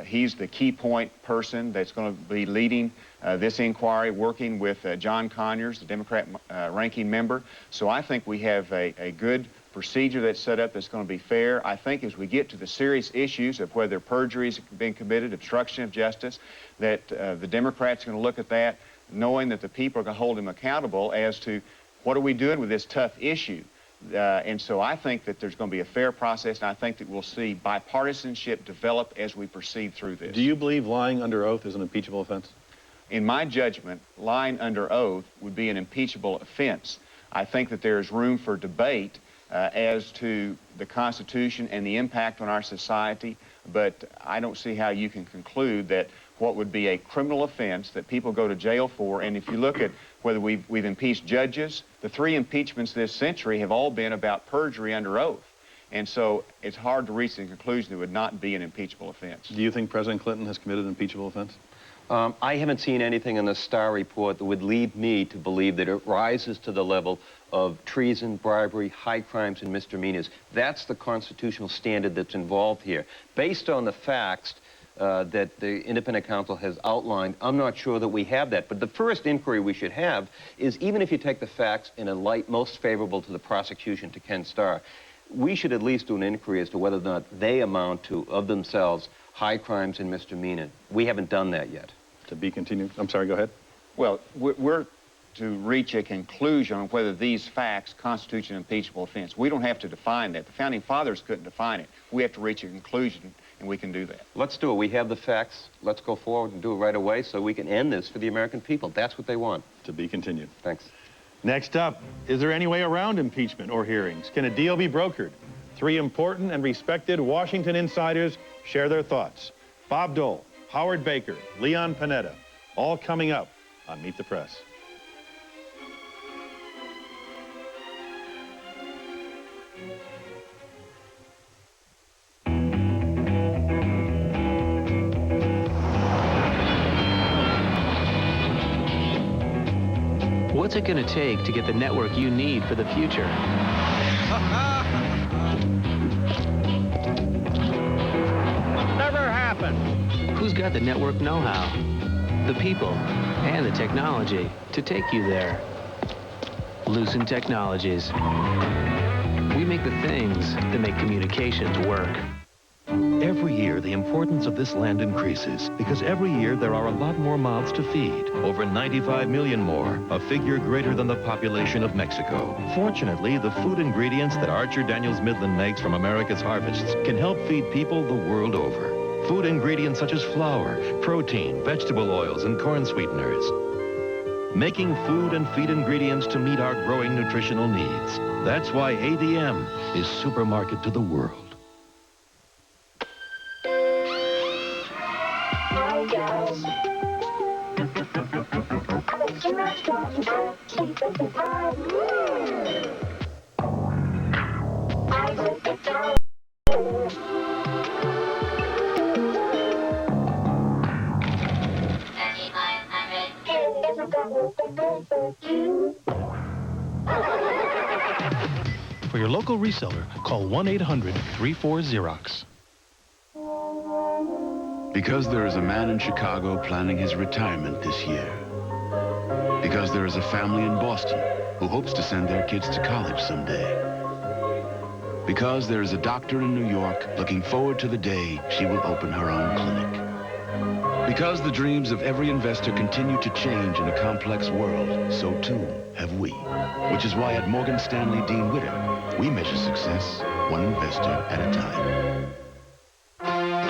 he's the key point person that's going to be leading this inquiry, working with John Conyers, the Democrat ranking member. So I think we have a good procedure that's set up that's going to be fair. I think as we get to the serious issues of whether perjury has been committed, obstruction of justice, that the Democrats are going to look at that, knowing that the people are going to hold them accountable as to what are we doing with this tough issue. And so I think that there's going to be a fair process, and I think that we'll see bipartisanship develop as we proceed through this. Do you believe lying under oath is an impeachable offense? In my judgment, lying under oath would be an impeachable offense. I think that there is room for debate as to the Constitution and the impact on our society, but I don't see how you can conclude that what would be a criminal offense that people go to jail for. And if you look at whether we've impeached judges, the 3 impeachments this century have all been about perjury under oath. And so it's hard to reach the conclusion it would not be an impeachable offense. Do you think President Clinton has committed an impeachable offense? I haven't seen anything in the Starr report that would lead me to believe that it rises to the level of treason, bribery, high crimes, and misdemeanors. That's the constitutional standard that's involved here. Based on the facts that the independent counsel has outlined, I'm not sure that we have that. But the first inquiry we should have is, even if you take the facts in a light most favorable to the prosecution, to Ken Starr, we should at least do an inquiry as to whether or not they amount to, of themselves, high crimes and misdemeanors. We haven't done that yet. To be continued. I'm sorry, go ahead. Well, we're to reach a conclusion on whether these facts constitute an impeachable offense. We don't have to define that. The Founding Fathers couldn't define it. We have to reach a conclusion, and we can do that. Let's do it. We have the facts. Let's go forward and do it right away so we can end this for the American people. That's what they want. To be continued. Thanks. Next up, is there any way around impeachment or hearings? Can a deal be brokered? 3 important and respected Washington insiders share their thoughts. Bob Dole, Howard Baker, Leon Panetta, all coming up on Meet the Press. What's it going to take to get the network you need for the future? Never happened. Who's got the network know-how, the people, and the technology to take you there? Lucent Technologies. We make the things that make communications work. Every year, the importance of this land increases because every year there are a lot more mouths to feed. Over 95 million more, a figure greater than the population of Mexico. Fortunately, the food ingredients that Archer Daniels Midland makes from America's harvests can help feed people the world over. Food ingredients such as flour, protein, vegetable oils, and corn sweeteners. Making food and feed ingredients to meet our growing nutritional needs. That's why ADM is supermarket to the world. For your local reseller, call 1-800-34-XEROX. Because there is a man in Chicago planning his retirement this year. Because there is a family in Boston who hopes to send their kids to college someday. Because there is a doctor in New York looking forward to the day she will open her own clinic. Because the dreams of every investor continue to change in a complex world, so too have we. Which is why at Morgan Stanley Dean Witter, we measure success one investor at a time.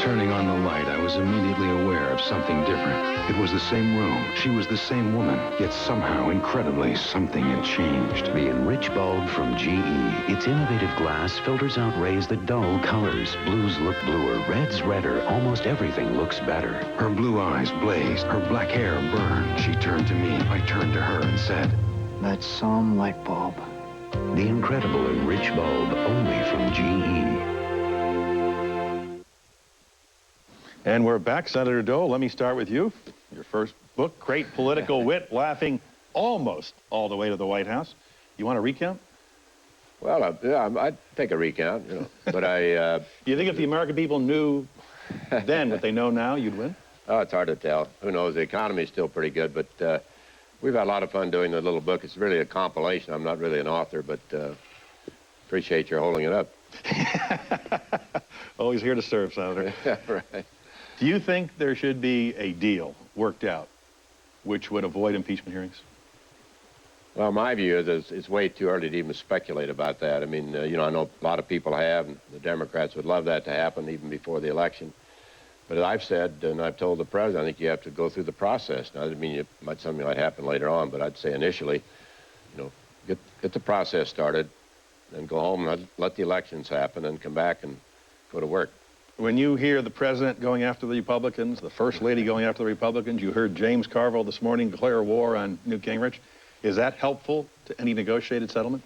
Turning on the light, I was immediately aware of something different. It was the same room. She was the same woman. Yet somehow, incredibly, something had changed. The Enrich bulb from GE. Its innovative glass filters out rays that dull colors. Blues look bluer, reds redder. Almost everything looks better. Her blue eyes blazed. Her black hair burned. She turned to me. I turned to her and said, "That some light bulb." The incredible Enrich bulb, only from GE. And we're back. Senator Dole, let me start with you. Your first book, Great Political Wit, laughing almost all the way to the White House. You want a recount? Well, yeah, I'd take a recount, you know. But I... You think if the American people knew then what they know now, you'd win? Oh, it's hard to tell. Who knows? The economy's still pretty good, but we've had a lot of fun doing the little book. It's really a compilation. I'm not really an author, but appreciate your holding it up. Always here to serve, Senator. Right. Do you think there should be a deal worked out which would avoid impeachment hearings? Well, my view is it's way too early to even speculate about that. I mean, you know, I know a lot of people have, and the Democrats would love that to happen even before the election. But as I've said, and I've told the president, I think you have to go through the process. Now, I mean, something might happen later on, but I'd say initially, you know, get the process started, then go home and let the elections happen, and come back and go to work. When you hear the president going after the Republicans, the first lady going after the Republicans, you heard James Carville this morning declare war on Newt Gingrich. Is that helpful to any negotiated settlement?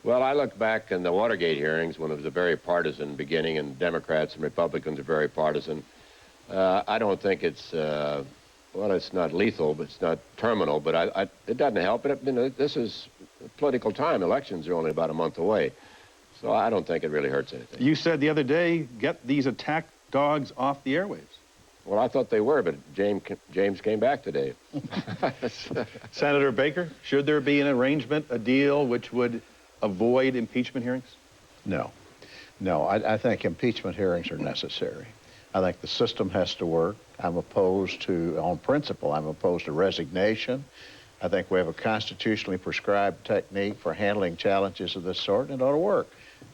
Well, I look back in the Watergate hearings when it was a very partisan beginning, and Democrats and Republicans are very partisan. I don't think it's well, it's not lethal, but it's not terminal, but it doesn't help. But this is a political time. Elections are only about a month away. So I don't think it really hurts anything. You said the other day, get these attack dogs off the airwaves. Well, I thought they were, but James came back today. Senator Baker, should there be an arrangement, a deal, which would avoid impeachment hearings? No. No, I think impeachment hearings are necessary. I think the system has to work. I'm opposed to, on principle, I'm opposed to resignation. I think we have a constitutionally prescribed technique for handling challenges of this sort, and it ought to work.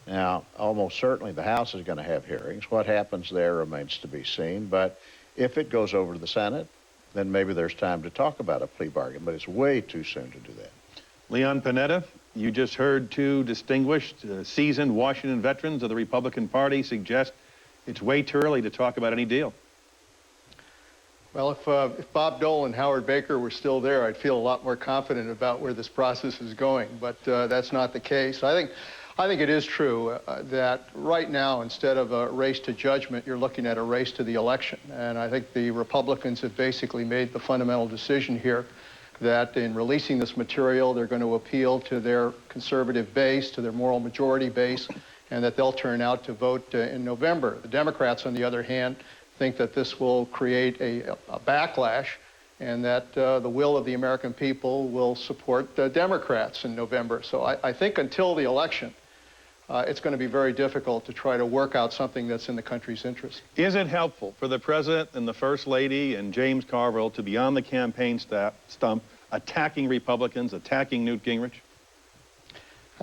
Now, almost certainly the House is going to have hearings. What happens there remains to be seen, but if it goes over to the Senate, then maybe there's time to talk about a plea bargain, but it's way too soon to do that. Leon Panetta, you just heard two distinguished, seasoned Washington veterans of the Republican Party suggest it's way too early to talk about any deal. Well, if Bob Dole and Howard Baker were still there, I'd feel a lot more confident about where this process is going, but that's not the case. I think it is true that right now, instead of a race to judgment, you're looking at a race to the election. And I think the Republicans have basically made the fundamental decision here that in releasing this material, they're going to appeal to their conservative base, to their moral majority base, and that they'll turn out to vote in November. The Democrats, on the other hand, think that this will create a backlash and that the will of the American people will support Democrats in November. So I think until the election, it's going to be very difficult to try to work out something that's in the country's interest. Is it helpful for the President and the First Lady and James Carville to be on the campaign stump attacking Republicans, attacking Newt Gingrich?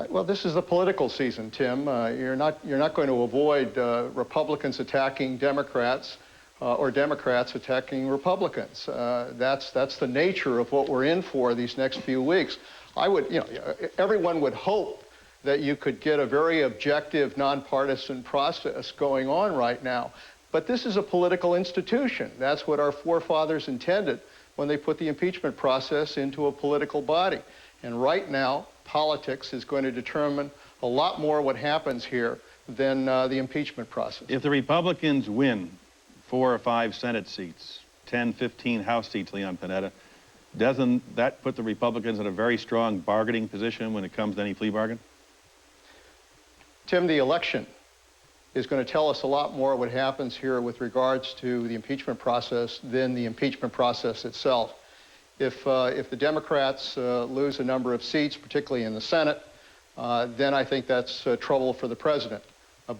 Well, this is the political season, Tim. You're not going to avoid Republicans attacking Democrats or Democrats attacking Republicans. That's the nature of what we're in for these next few weeks. Everyone would hope that you could get a very objective, nonpartisan process going on right now. But this is a political institution. That's what our forefathers intended when they put the impeachment process into a political body. And right now, politics is going to determine a lot more what happens here than the impeachment process. If the Republicans win 4 or 5 Senate seats, 10, 15 House seats, Leon Panetta, doesn't that put the Republicans in a very strong bargaining position when it comes to any plea bargain? Tim, the election is going to tell us a lot more what happens here with regards to the impeachment process than the impeachment process itself. If the Democrats lose a number of seats, particularly in the Senate, then I think that's trouble for the president,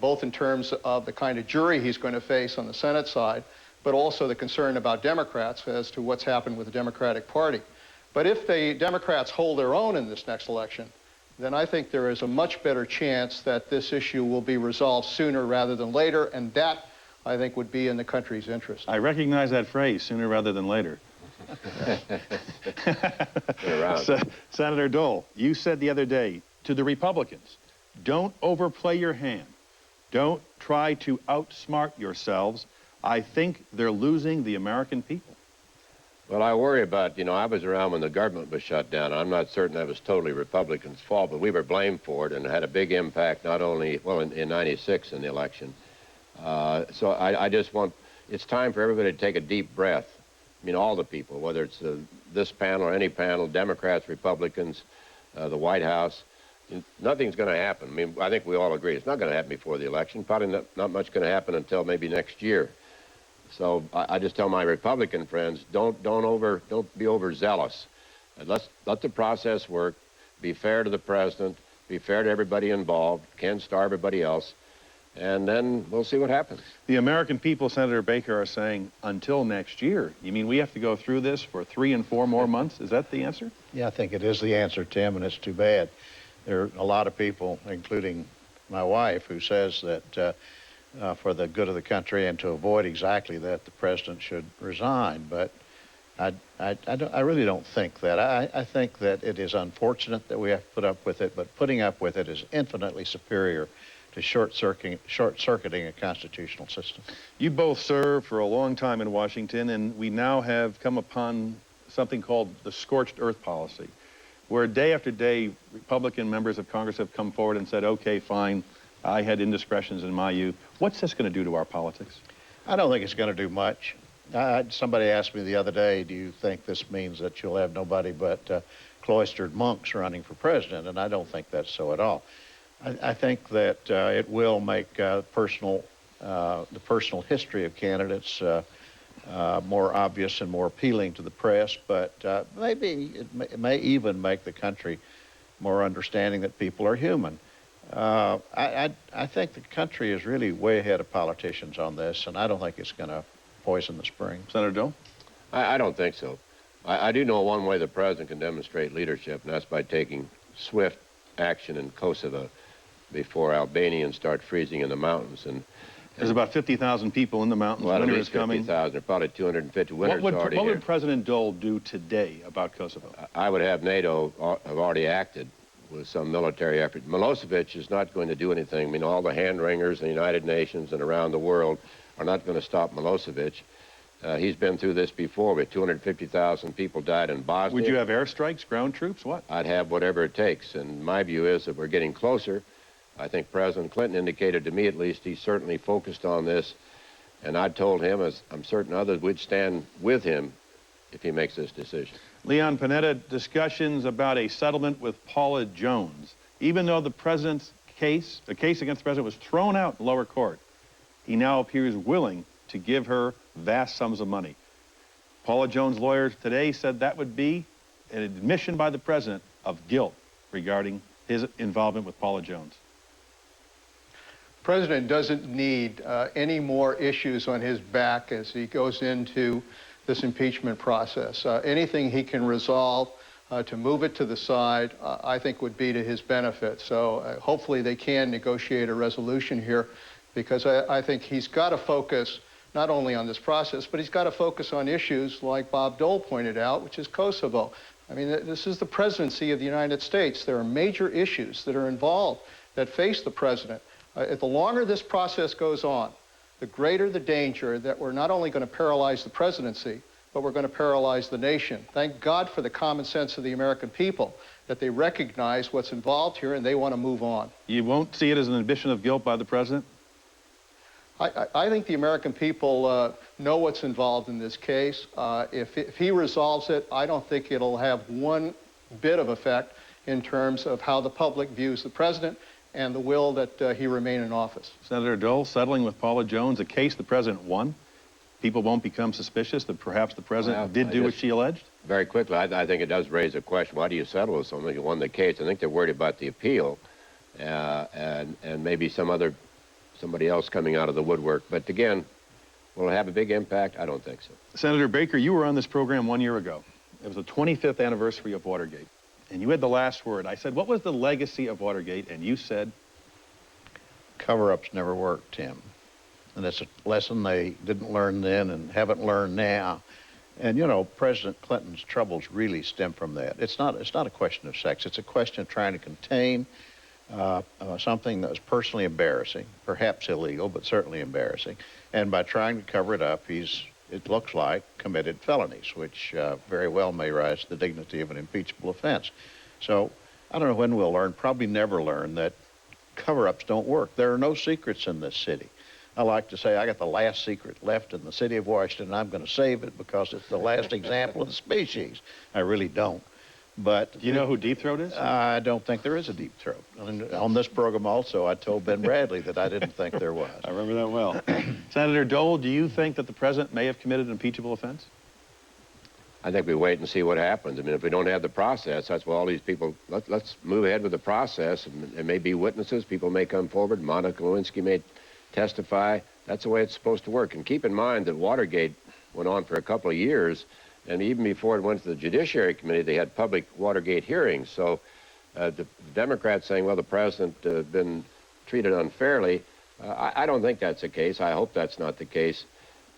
both in terms of the kind of jury he's going to face on the Senate side, but also the concern about Democrats as to what's happened with the Democratic Party. But if the Democrats hold their own in this next election, then I think there is a much better chance that this issue will be resolved sooner rather than later, and that, I think, would be in the country's interest. I recognize that phrase, sooner rather than later. Senator Dole, you said the other day to the Republicans, don't overplay your hand. Don't try to outsmart yourselves. I think they're losing the American people. Well, I worry about, I was around when the government was shut down. I'm not certain that was totally Republicans' fault, but we were blamed for it and it had a big impact not only, well, in 96 in the election. So I just want, it's time for everybody to take a deep breath. I mean, all the people, whether it's this panel or any panel, Democrats, Republicans, the White House, nothing's going to happen. I mean, I think we all agree it's not going to happen before the election. Probably not much going to happen until maybe next year. So I just tell my Republican friends, don't be overzealous. Let the process work. Be fair to the president. Be fair to everybody involved. Can't starve everybody else. And then we'll see what happens. The American people, Senator Baker, are saying until next year. You mean we have to go through this for 3 and 4 more months? Is that the answer? Yeah, I think it is the answer, Tim, and it's too bad. There are a lot of people, including my wife, who says that for the good of the country and to avoid exactly that, the president should resign. But I really don't think that. I think that it is unfortunate that we have to put up with it, but putting up with it is infinitely superior to short-circuiting a constitutional system. You both served for a long time in Washington, and we now have come upon something called the scorched earth policy, where day after day, Republican members of Congress have come forward and said, okay, fine, I had indiscretions in my youth. What's this going to do to our politics? I don't think it's going to do much. Somebody asked me the other day, do you think this means that you'll have nobody but cloistered monks running for president? And I don't think that's so at all. I think that it will make the personal history of candidates more obvious and more appealing to the press, but maybe it may even make the country more understanding that people are human. I think the country is really way ahead of politicians on this, and I don't think it's going to poison the spring. Senator Dole? I don't think so. I do know one way the president can demonstrate leadership, and that's by taking swift action in Kosovo before Albanians start freezing in the mountains. And there's about 50,000 people in the mountains. Well, winter at is least coming. 50,000. There are probably 250. Winter's already What here. would President Dole do today about Kosovo? I would have NATO have already acted with some military effort. Milosevic is not going to do anything. I mean, all the hand-wringers in the United Nations and around the world are not going to stop Milosevic. He's been through this before, with 250,000 people died in Bosnia. Would you have airstrikes, ground troops, what? I'd have whatever it takes, and my view is that we're getting closer. I think President Clinton indicated to me, at least, he's certainly focused on this, and I told him, as I'm certain others would, stand with him if he makes this decision. Leon Panetta, discussions about a settlement with Paula Jones. Even though the president's case against the president was thrown out in lower court, he now appears willing to give her vast sums of money. Paula Jones' lawyers today said that would be an admission by the president of guilt regarding his involvement with Paula Jones. The president doesn't need any more issues on his back as he goes into this impeachment process. Anything he can resolve to move it to the side, I think would be to his benefit. So hopefully they can negotiate a resolution here, because I think he's got to focus not only on this process, but he's got to focus on issues like Bob Dole pointed out, which is Kosovo. I mean, this is the presidency of the United States. There are major issues that are involved that face the president. The longer this process goes on, the greater the danger that we're not only going to paralyze the presidency, but we're going to paralyze the nation. Thank God for the common sense of the American people, that they recognize what's involved here and they want to move on. You won't see it as an admission of guilt by the president? I think the American people know what's involved in this case. If he resolves it, I don't think it'll have one bit of effect in terms of how the public views the president and the will that he remain in office. Senator Dole, settling with Paula Jones, a case the president won. People won't become suspicious that perhaps the president did do what she alleged? Very quickly, I think it does raise a question. Why do you settle with someone who won the case? I think they're worried about the appeal and maybe somebody else coming out of the woodwork. But again, will it have a big impact? I don't think so. Senator Baker, you were on this program 1 year ago. It was the 25th anniversary of Watergate. And you had the last word. I said, what was the legacy of Watergate? And you said? Cover-ups never work, Tim. And it's a lesson they didn't learn then and haven't learned now. And, you know, President Clinton's troubles really stem from that. It's not a question of sex. It's a question of trying to contain something that was personally embarrassing, perhaps illegal, but certainly embarrassing. And by trying to cover it up, it looks like, committed felonies, which very well may rise to the dignity of an impeachable offense. So I don't know when we'll learn, probably never learn, that cover-ups don't work. There are no secrets in this city. I like to say I got the last secret left in the city of Washington, and I'm going to save it because it's the last example of the species. I really don't. But do you know who Deep Throat is? I don't think there is a Deep Throat. And on this program also, I told Ben Bradley that I didn't think there was. I remember that well. Senator Dole, do you think that the president may have committed an impeachable offense? I think we wait and see what happens. I mean, if we don't have the process, that's why all these people, let's move ahead with the process. And there may be witnesses. People may come forward. Monica Lewinsky may testify. That's the way it's supposed to work. And keep in mind that Watergate went on for a couple of years. And even before it went to the Judiciary Committee, they had public Watergate hearings. So the Democrats saying, well, the president been treated unfairly, I don't think that's the case. I hope that's not the case.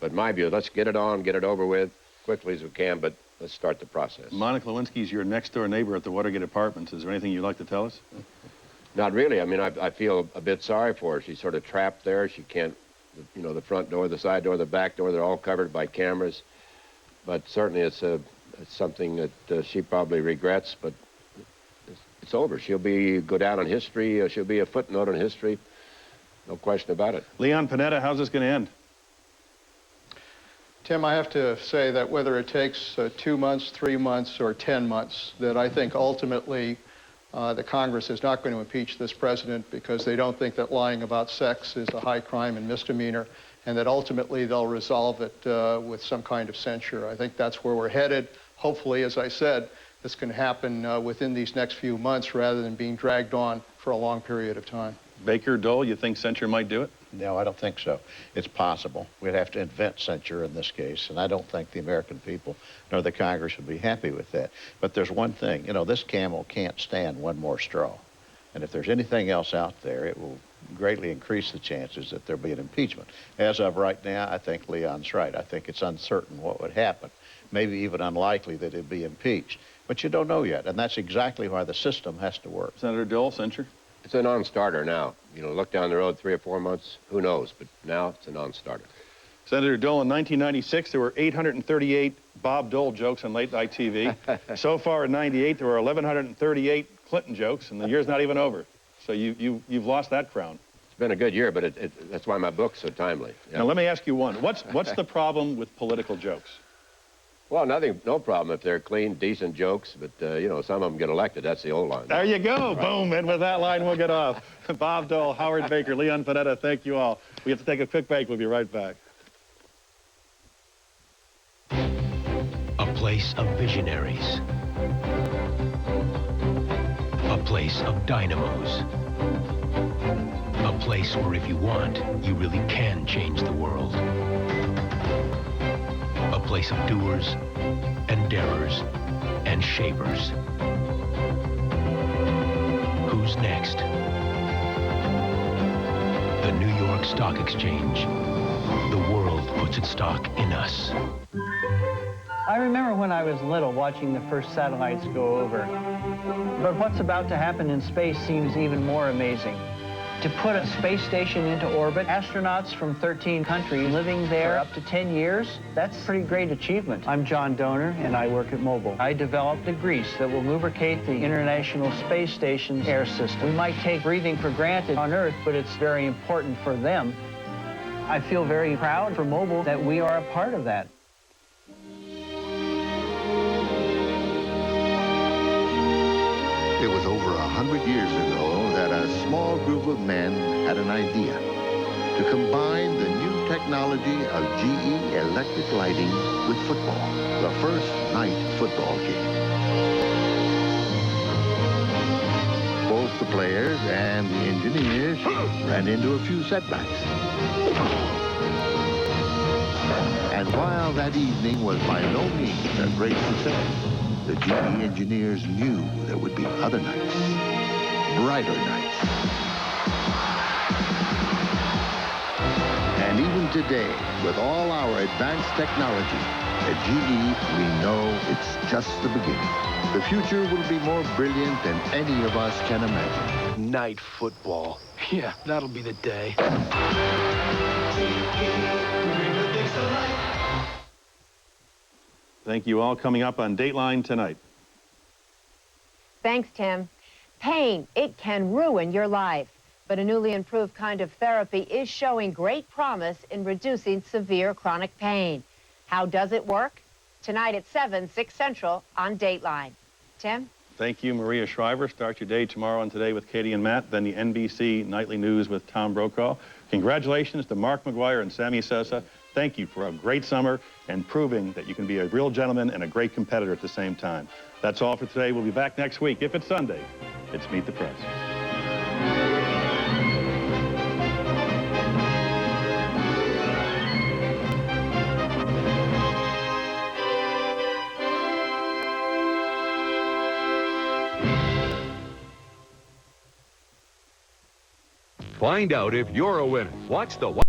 But my view, let's get it on, get it over with, quickly as we can, but let's start the process. Monica Lewinsky's your next-door neighbor at the Watergate Apartments. Is there anything you'd like to tell us? Not really. I mean, I feel a bit sorry for her. She's sort of trapped there. She can't, you know, the front door, the side door, the back door, they're all covered by cameras. But certainly it's something that she probably regrets, but it's over. She'll go down in history. She'll be a footnote in history. No question about it. Leon Panetta, how's this going to end? Tim, I have to say that whether it takes 2 months, 3 months, or 10 months, that I think ultimately the Congress is not going to impeach this president because they don't think that lying about sex is a high crime and misdemeanor, and that ultimately they'll resolve it with some kind of censure. I think that's where we're headed. Hopefully, as I said, this can happen within these next few months rather than being dragged on for a long period of time. Baker, Dole, you think censure might do it? No, I don't think so. It's possible. We'd have to invent censure in this case, and I don't think the American people nor the Congress would be happy with that. But there's one thing, you know, this camel can't stand one more straw. And if there's anything else out there, it will greatly increase the chances that there'll be an impeachment. As of right now, I think Leon's right. I think it's uncertain what would happen, maybe even unlikely that it'd be impeached. But you don't know yet, and that's exactly why the system has to work. Senator Dole, censure? It's a non-starter now. You know, look down the road 3 or 4 months, who knows? But now it's a non-starter. Senator Dole, in 1996, there were 838 Bob Dole jokes on late night TV. So far in 98, there were 1,138 Clinton jokes, and the year's not even over. So you've lost that crown. It's been a good year, but that's why my book's so timely. Yeah. Now, let me ask you one. What's the problem with political jokes? Well, no problem if they're clean, decent jokes, but, you know, some of them get elected. That's the old line. There you go. Boom. And with that line, we'll get off. Bob Dole, Howard Baker, Leon Panetta, thank you all. We have to take a quick break. We'll be right back. A place of visionaries. A place of dynamos. A place where if you want, you really can change the world. A place of doers and darers and shapers. Who's next? The New York Stock Exchange. The world puts its stock in us. I remember when I was little watching the first satellites go over. But what's about to happen in space seems even more amazing. To put a space station into orbit, astronauts from 13 countries living there up to 10 years, that's a pretty great achievement. I'm John Donor, and I work at Mobil. I developed a grease that will lubricate the International Space Station's air system. We might take breathing for granted on Earth, but it's very important for them. I feel very proud for Mobil that we are a part of that. It was over 100 years ago that a small group of men had an idea to combine the new technology of GE electric lighting with football, the first night football game. Both the players and the engineers ran into a few setbacks. And while that evening was by no means a great success, the GE engineers knew there would be other nights, brighter nights. And even today, with all our advanced technology, at GE, we know it's just the beginning. The future will be more brilliant than any of us can imagine. Night football. Yeah, that'll be the day. Thank you all. Coming up on Dateline tonight. Thanks, Tim. Pain, it can ruin your life. But a newly improved kind of therapy is showing great promise in reducing severe chronic pain. How does it work? Tonight at 7, 6 Central on Dateline. Tim? Thank you, Maria Shriver. Start your day tomorrow and Today with Katie and Matt, then the NBC Nightly News with Tom Brokaw. Congratulations to Mark McGuire and Sammy Sosa. Thank you for a great summer and proving that you can be a real gentleman and a great competitor at the same time. That's all for today. We'll be back next week. If it's Sunday, it's Meet the Press. Find out if you're a winner. Watch the